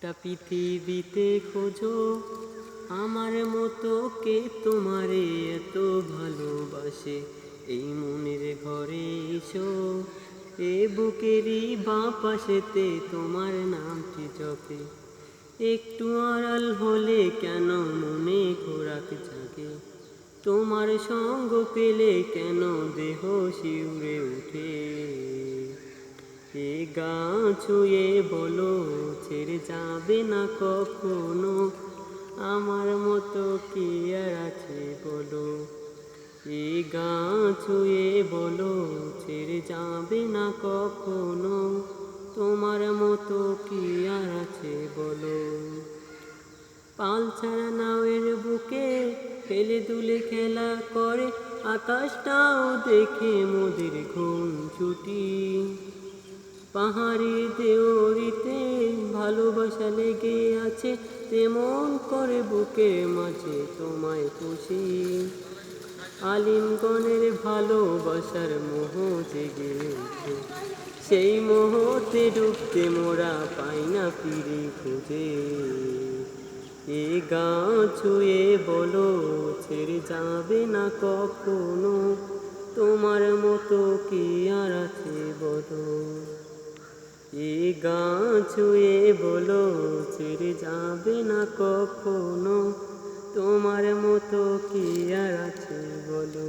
গোটা পৃথিবীতে খোঁজো আমার মতো কে তোমারে এত ভালোবাসে। এই মনের ঘরে এসো, এ বুকেরই বাঁ পাশেতে তোমার নামটি জপে। একটু আড়াল হলে কেন মনে খোরাক জাগে, তোমার সঙ্গ পেলে কেন দেহ শিউরে ওঠে। এ গা ছুঁয়ে বলো ছেড়ে যাবে না কখনো, আমার মতো কি আর আছে বলো। এ গা ছুঁয়ে বলো ছেড়ে যাবে না কখনো, তোমার মতো কি আর আছে বলো। পাল ছাড়া নাওয়ের বুকে ফেলে দুলে খেলা করে, আকাশটাও দেখে মোদের ঘুম ছুটি। পাহাড়ি দেওরিতে ভালোবাসা লেগে আছে, তেমন করে বুকের মাঝে তোমায় খুশি। আলিমগণের ভালোবাসার মোহ জেগে ওঠে, সেই মোহতে ডুবতে মোরা পাই না ফিরে খুঁজে। এ গা ছুঁয়ে বলো ছেড়ে যাবে না কখনো, তোমার মতো কি আর আছে বলো। এ গা ছুঁয়ে বলো ছেড়ে যাবে না কখনো, তোমার মতো কি আর আছে বলো।